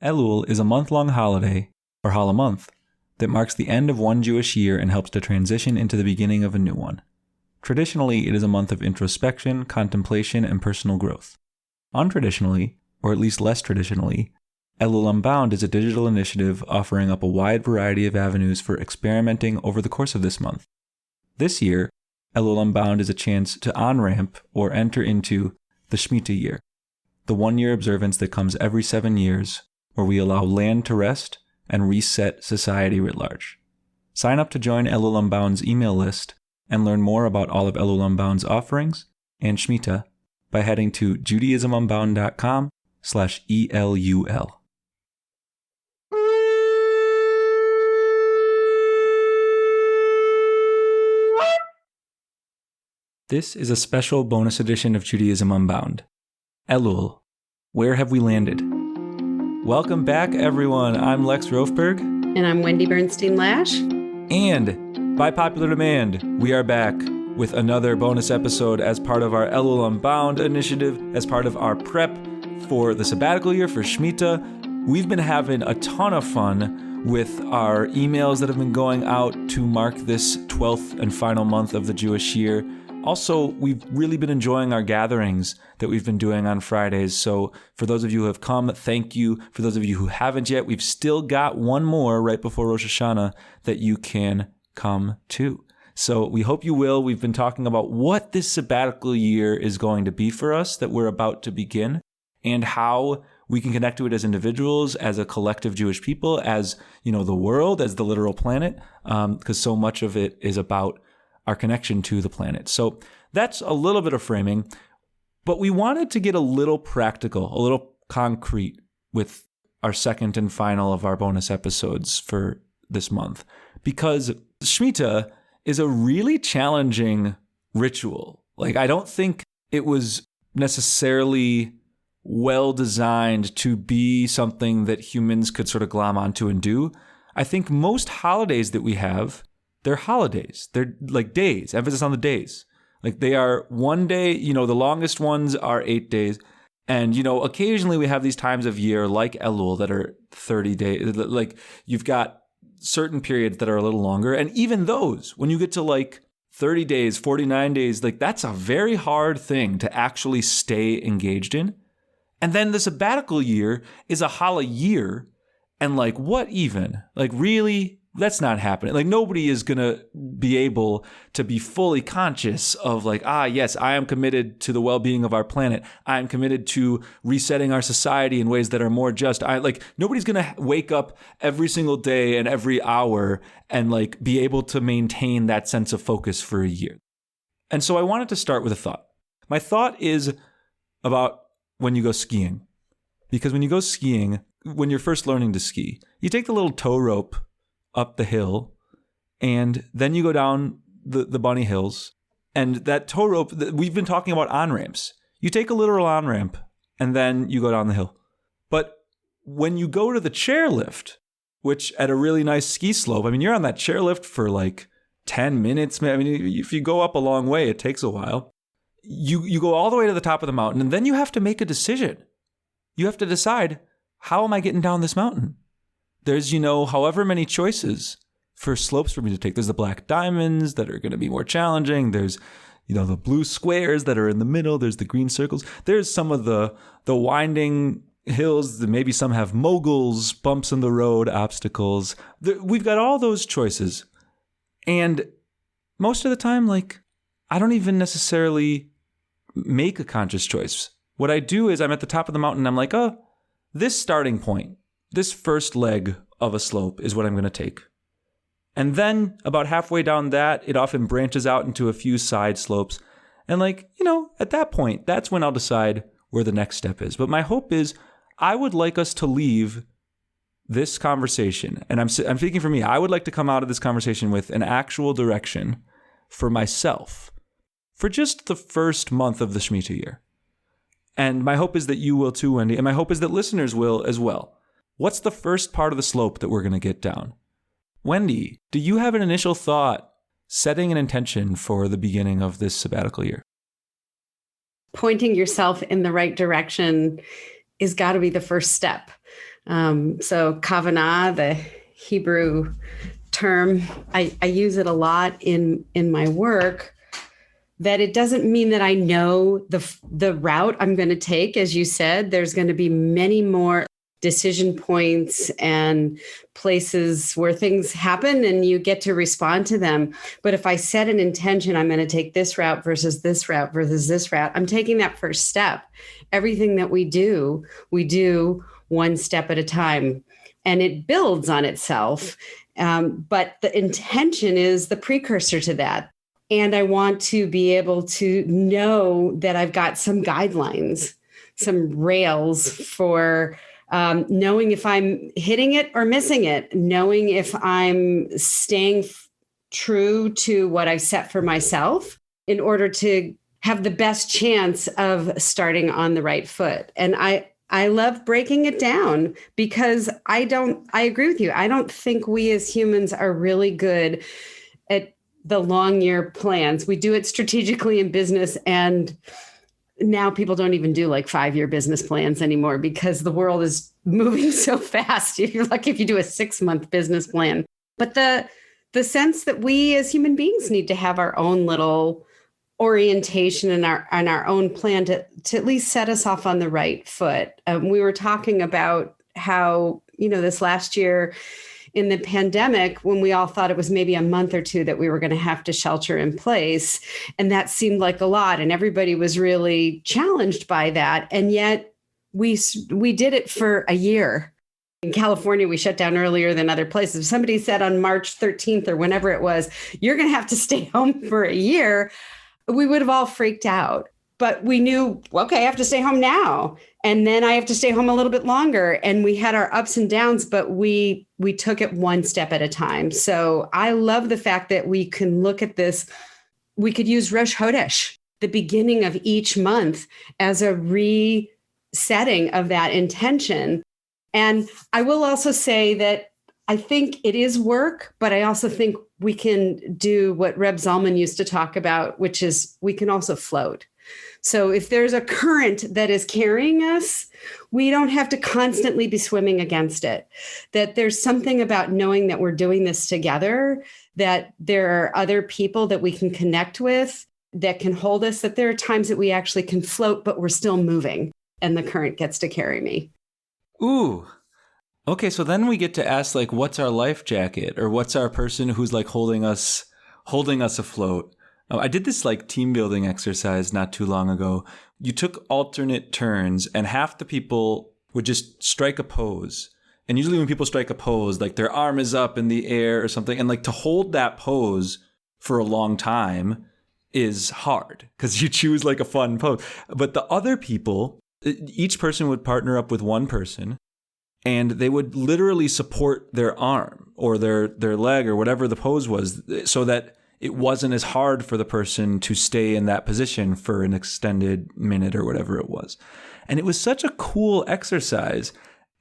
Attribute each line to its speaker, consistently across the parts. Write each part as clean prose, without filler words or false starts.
Speaker 1: Elul is a month-long holiday, or holi-month, that marks the end of one Jewish year and helps to transition into the beginning of a new one. Traditionally, it is a month of introspection, contemplation, and personal growth. Untraditionally, or at least less traditionally, Elul Unbound is a digital initiative offering up a wide variety of avenues for experimenting over the course of this month. This year, Elul Unbound is a chance to on-ramp or enter into the Shmita year, the one-year observance that comes every 7 years, where we allow land to rest and reset society writ large. Sign up to join Elul Unbound's email list and learn more about all of Elul Unbound's offerings and Shmita by heading to judaismunbound.com/ELUL. This is a special bonus edition of Judaism Unbound. Elul, where have we landed? Welcome back, everyone. I'm Lex Rofberg.
Speaker 2: And I'm Wendie Bernstein-Lash.
Speaker 1: And by popular demand, we are back with another bonus episode as part of our Elul Unbound initiative, as part of our prep for the sabbatical year for Shmita. We've been having a ton of fun with our emails that have been going out to mark this 12th and final month of the Jewish year. Also, we've really been enjoying our gatherings that we've been doing on Fridays. So for those of you who have come, thank you. For those of you who haven't yet, we've still got one more right before Rosh Hashanah that you can come to. So we hope you will. We've been talking about what this sabbatical year is going to be for us that we're about to begin, and how we can connect to it as individuals, as a collective Jewish people, as, you know, the world, as the literal planet, because so much of it is about our connection to the planet. So that's a little bit of framing, but we wanted to get a little practical, a little concrete with our second and final of our bonus episodes for this month, because Shmita is a really challenging ritual. Like, I don't think it was necessarily well designed to be something that humans could sort of glom onto and do. I think most holidays that we have, they're holidays. They're like days, emphasis on the days. Like, they are one day, you know, the longest ones are 8 days. And, you know, occasionally we have these times of year like Elul that are 30 days. Like, you've got certain periods that are a little longer. And even those, when you get to like 30 days, 49 days, like, that's a very hard thing to actually stay engaged in. And then the sabbatical year is a holi-year. And like, what even? Like, really? That's not happening. Like, nobody is going to be able to be fully conscious of like, yes, I am committed to the well-being of our planet. I am committed to resetting our society in ways that are more just. Nobody's going to wake up every single day and every hour and like be able to maintain that sense of focus for a year. And so I wanted to start with a thought. My thought is about when you go skiing. Because when you go skiing, when you're first learning to ski, you take the little tow rope up the hill, and then you go down the bunny hills, and that tow rope, we've been talking about on-ramps. You take a literal on-ramp, and then you go down the hill. But when you go to the chairlift, which at a really nice ski slope, I mean, you're on that chairlift for like 10 minutes. I mean, if you go up a long way, it takes a while. You go all the way to the top of the mountain, and then you have to make a decision. You have to decide, how am I getting down this mountain? There's, you know, however many choices for slopes for me to take. There's the black diamonds that are going to be more challenging. There's, you know, the blue squares that are in the middle. There's the green circles. There's some of the winding hills. Maybe some have moguls, bumps in the road, obstacles. We've got all those choices. And most of the time, like, I don't even necessarily make a conscious choice. What I do is I'm at the top of the mountain and I'm like, this starting point, this first leg of a slope is what I'm going to take. And then about halfway down that, it often branches out into a few side slopes. And like, you know, at that point, that's when I'll decide where the next step is. But my hope is I would like us to leave this conversation, and I'm speaking for me, I would like to come out of this conversation with an actual direction for myself for just the first month of the Shmita year. And my hope is that you will too, Wendie, and my hope is that listeners will as well. What's the first part of the slope that we're going to get down? Wendie, do you have an initial thought setting an intention for the beginning of this sabbatical year?
Speaker 2: Pointing yourself in the right direction is got to be the first step. So kavanah, the Hebrew term, I use it a lot in my work. That it doesn't mean that I know the route I'm going to take. As you said, there's going to be many more decision points and places where things happen and you get to respond to them. But if I set an intention, I'm going to take this route versus this route versus this route, I'm taking that first step. Everything that we do one step at a time, and it builds on itself. But the intention is the precursor to that. And I want to be able to know that I've got some guidelines, some rails for knowing if I'm hitting it or missing it, knowing if I'm staying true to what I've set for myself in order to have the best chance of starting on the right foot. And I love breaking it down because I agree with you. I don't think we as humans are really good at the long year plans. We do it strategically in business, and now people don't even do like 5-year business plans anymore because the world is moving so fast. You're lucky if you do a 6-month business plan. But the sense that we as human beings need to have our own little orientation and our own plan to at least set us off on the right foot. We were talking about how, this last year in the pandemic, when we all thought it was maybe a month or two that we were going to have to shelter in place. And that seemed like a lot. And everybody was really challenged by that. And yet we did it for a year. In California, we shut down earlier than other places. If somebody said on March 13th or whenever it was, you're going to have to stay home for a year, we would have all freaked out. But we knew, okay, I have to stay home now. And then I have to stay home a little bit longer. And we had our ups and downs, but we took it one step at a time. So I love the fact that we can look at this. We could use Rosh Chodesh, the beginning of each month, as a resetting of that intention. And I will also say that I think it is work, but I also think we can do what Reb Zalman used to talk about, which is we can also float. So if there's a current that is carrying us, we don't have to constantly be swimming against it. That there's something about knowing that we're doing this together, that there are other people that we can connect with that can hold us, that there are times that we actually can float, but we're still moving and the current gets to carry me.
Speaker 1: Ooh. Okay, so then we get to ask, like, what's our life jacket, or what's our person who's like holding us afloat? I did this like team building exercise not too long ago. You took alternate turns, and half the people would just strike a pose. And usually when people strike a pose, like their arm is up in the air or something, and like to hold that pose for a long time is hard because you choose like a fun pose. But the other people, each person would partner up with one person, and they would literally support their arm or their leg or whatever the pose was, so that it wasn't as hard for the person to stay in that position for an extended minute or whatever it was. And it was such a cool exercise.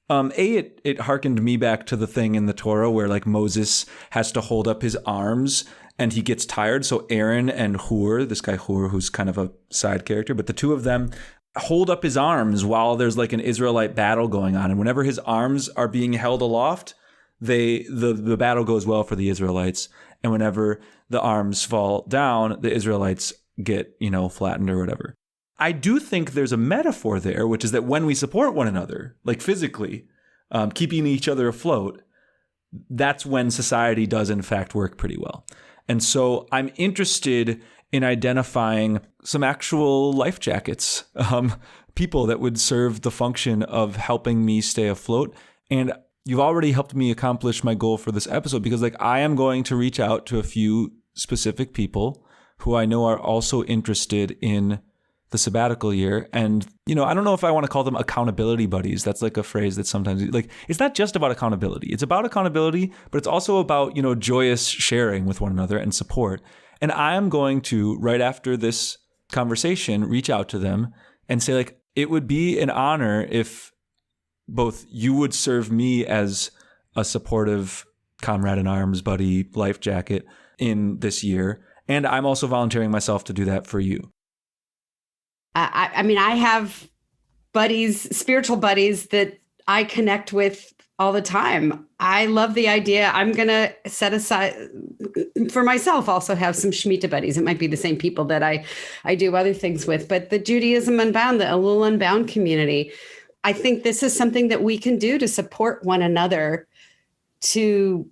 Speaker 1: It harkened me back to the thing in the Torah where like Moses has to hold up his arms and he gets tired. So Aaron and Hur, this guy Hur, who's kind of a side character, but the two of them hold up his arms while there's like an Israelite battle going on. And whenever his arms are being held aloft, the battle goes well for the Israelites. And whenever the arms fall down, the Israelites get, flattened or whatever. I do think there's a metaphor there, which is that when we support one another, like physically, keeping each other afloat, that's when society does in fact work pretty well. And so I'm interested in identifying some actual life jackets, people that would serve the function of helping me stay afloat. And you've already helped me accomplish my goal for this episode, because like I am going to reach out to a few specific people who I know are also interested in the sabbatical year. And, I don't know if I want to call them accountability buddies. That's like a phrase that sometimes like, it's not just about accountability. It's about accountability, but it's also about, joyous sharing with one another and support. And I am going to, right after this conversation, reach out to them and say like, it would be an honor if both you would serve me as a supportive comrade in arms, buddy, life jacket in this year. And I'm also volunteering myself to do that for you.
Speaker 2: I have buddies, spiritual buddies that I connect with all the time. I love the idea. I'm going to set aside for myself, also have some Shmita buddies. It might be the same people that I do other things with, but the Judaism Unbound, the Elul Unbound community, I think this is something that we can do to support one another, to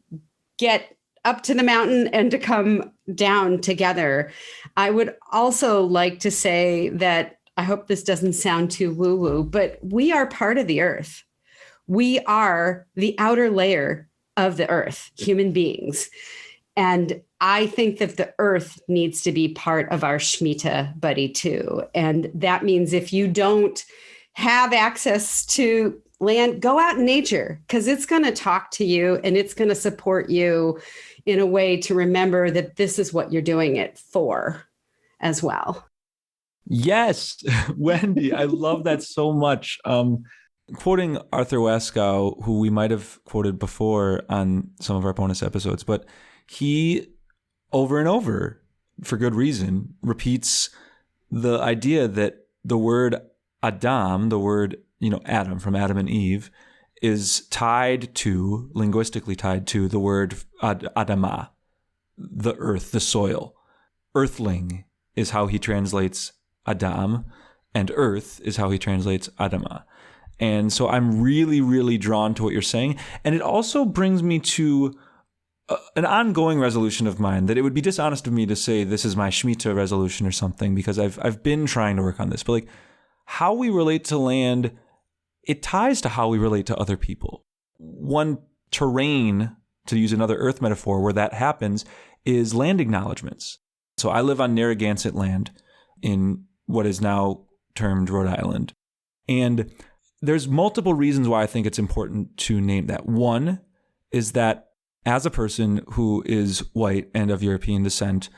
Speaker 2: get up to the mountain and to come down together. I would also like to say that I hope this doesn't sound too woo-woo, but we are part of the earth. We are the outer layer of the earth, human beings. And I think that the earth needs to be part of our Shmita buddy too. And that means if you don't have access to land, go out in nature, because it's going to talk to you and it's going to support you in a way to remember that this is what you're doing it for as well.
Speaker 1: Yes, Wendie, I love that so much. Quoting Arthur Waskow, who we might have quoted before on some of our bonus episodes, but he over and over, for good reason, repeats the idea that the word Adam, the word, Adam, from Adam and Eve, is linguistically tied to the word Adama, the earth, the soil. Earthling is how he translates Adam, and earth is how he translates Adama. And so I'm really, really drawn to what you're saying. And it also brings me to an ongoing resolution of mine, that it would be dishonest of me to say this is my Shmita resolution or something, because I've been trying to work on this. But like, how we relate to land, it ties to how we relate to other people. One terrain, to use another earth metaphor, where that happens is land acknowledgements. So I live on Narragansett land in what is now termed Rhode Island. And there's multiple reasons why I think it's important to name that. One is that as a person who is white and of European descent,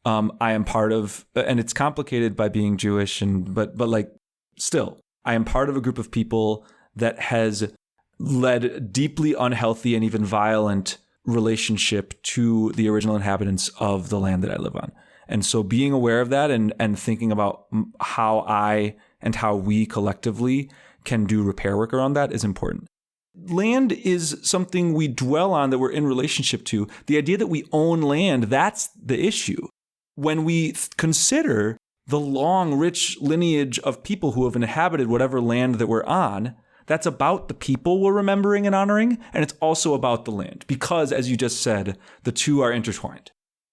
Speaker 1: I am part of, and it's complicated by being Jewish, but like still, I am part of a group of people that has led deeply unhealthy and even violent relationship to the original inhabitants of the land that I live on. And so being aware of that and thinking about how I and how we collectively can do repair work around that is important. Land is something we dwell on, that we're in relationship to. The idea that we own land, that's the issue. When we consider the long, rich lineage of people who have inhabited whatever land that we're on, that's about the people we're remembering and honoring, and it's also about the land, because, as you just said, the two are intertwined.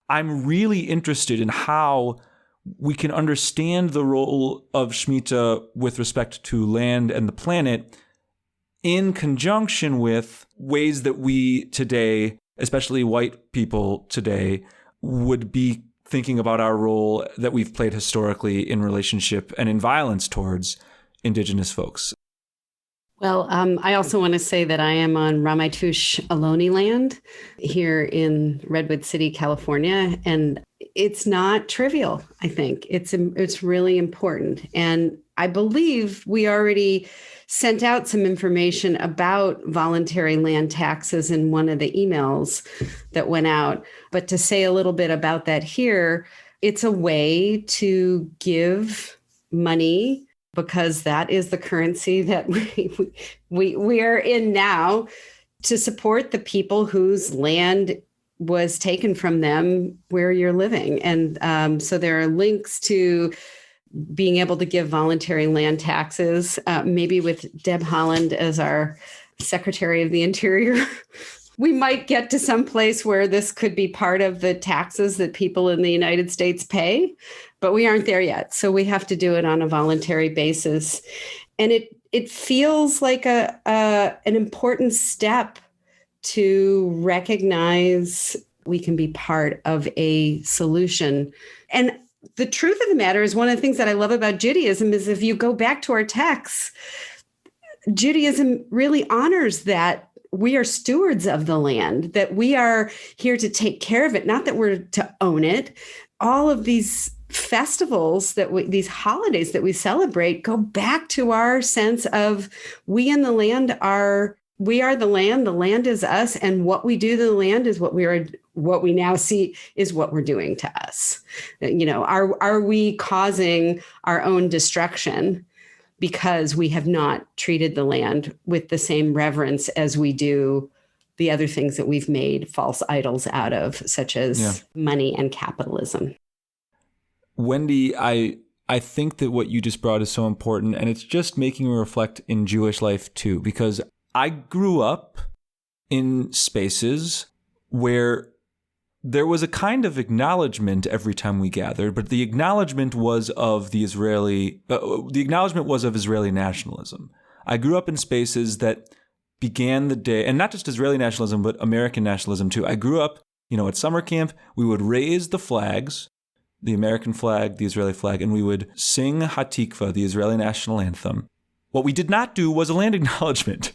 Speaker 1: I'm really interested in how we can understand the role of Shmita with respect to land and the planet in conjunction with ways that we today, especially white people today, would be thinking about our role that we've played historically in relationship and in violence towards Indigenous folks.
Speaker 2: Well, I also want to say that I am on Ramaytush Ohlone land here in Redwood City, California, and it's not trivial. I think it's really important, and I believe we already sent out some information about voluntary land taxes in one of the emails that went out. But to say a little bit about that here, it's a way to give money, because that is the currency that we are in now, to support the people whose land was taken from them where you're living. And so there are links to being able to give voluntary land taxes, maybe with Deb Haaland as our Secretary of the Interior. We might get to some place where this could be part of the taxes that people in the United States pay, but we aren't there yet. So we have to do it on a voluntary basis. And it feels like an important step to recognize we can be part of a solution. And the truth of the matter is, one of the things that I love about Judaism is, if you go back to our texts, Judaism really honors that we are stewards of the land, that we are here to take care of it, not that we're to own it. All of these festivals these holidays that we celebrate go back to our sense of we and the land we are the land is us, and what we do to the land is what we now see is what we're doing to us. Are we causing our own destruction because we have not treated the land with the same reverence as we do the other things that we've made false idols out of, such as money and capitalism.
Speaker 1: Wendie, I think that what you just brought is so important, and it's just making me reflect in Jewish life too, because I grew up in spaces where there was a kind of acknowledgement every time we gathered, but the acknowledgement was of Israeli nationalism. I grew up in spaces that began the day, and not just Israeli nationalism, but American nationalism too. I grew up, at summer camp, we would raise the flags, the American flag, the Israeli flag, and we would sing Hatikva, the Israeli national anthem. What we did not do was a land acknowledgement.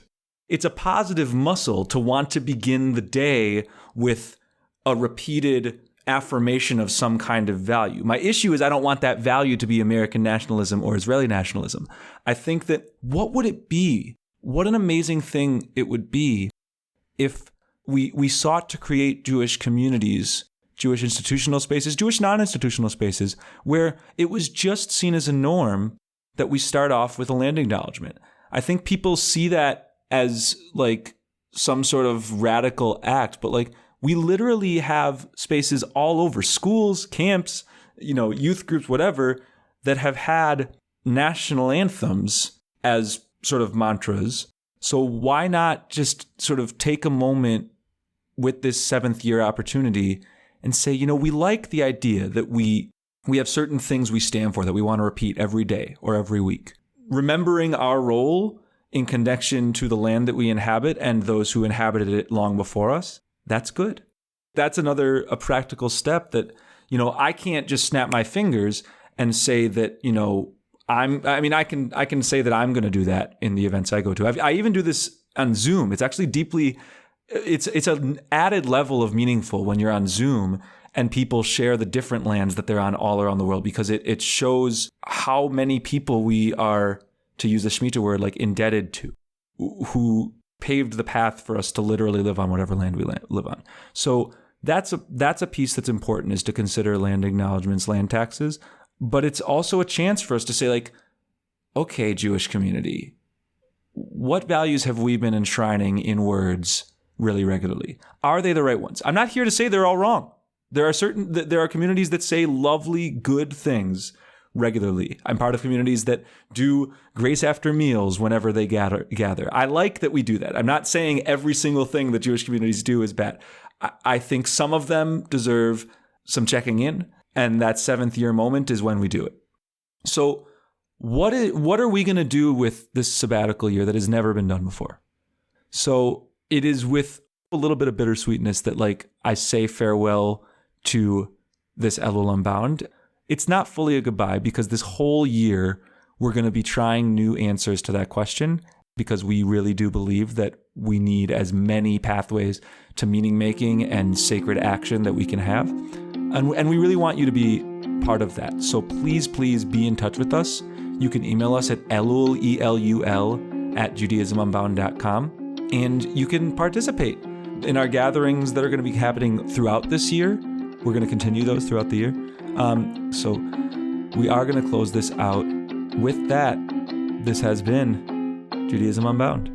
Speaker 1: It's a positive muscle to want to begin the day with a repeated affirmation of some kind of value. My issue is I don't want that value to be American nationalism or Israeli nationalism. I think that what would it be? What an amazing thing it would be if we sought to create Jewish communities, Jewish institutional spaces, Jewish non-institutional spaces, where it was just seen as a norm that we start off with a land acknowledgement. I think people see that as like some sort of radical act, but like we literally have spaces all over, schools, camps, youth groups, whatever, that have had national anthems as sort of mantras. So why not just sort of take a moment with this 7th year opportunity and say, we like the idea that we have certain things we stand for that we want to repeat every day or every week. Remembering our role in connection to the land that we inhabit and those who inhabited it long before us, that's good. That's a practical step that, I can't just snap my fingers and say that, I can say that I'm going to do that in the events I go to. I even do this on Zoom. It's actually it's an added level of meaningful when you're on Zoom and people share the different lands that they're on all around the world, because it shows how many people we are, to use the Shmita word, like indebted to, who paved the path for us to literally live on whatever land we live on. So that's a piece that's important, is to consider land acknowledgements, land taxes. But it's also a chance for us to say, like, okay, Jewish community, what values have we been enshrining in words really regularly? Are they the right ones? I'm not here to say they're all wrong. There are communities that say lovely, good things regularly. I'm part of communities that do grace after meals whenever they gather. I like that we do that. I'm not saying every single thing that Jewish communities do is bad. I think some of them deserve some checking in, and that 7th year moment is when we do it. So what are we going to do with this sabbatical year that has never been done before? So it is with a little bit of bittersweetness that, like, I say farewell to this Elul Unbound. It's not fully a goodbye, because this whole year we're going to be trying new answers to that question, because we really do believe that we need as many pathways to meaning making and sacred action that we can have. And we really want you to be part of that. So please be in touch with us. You can email us at elul, ELUL, @judaismunbound.com. And you can participate in our gatherings that are going to be happening throughout this year. We're going to continue those throughout the year. So we are going to close this out with that. This has been Judaism Unbound.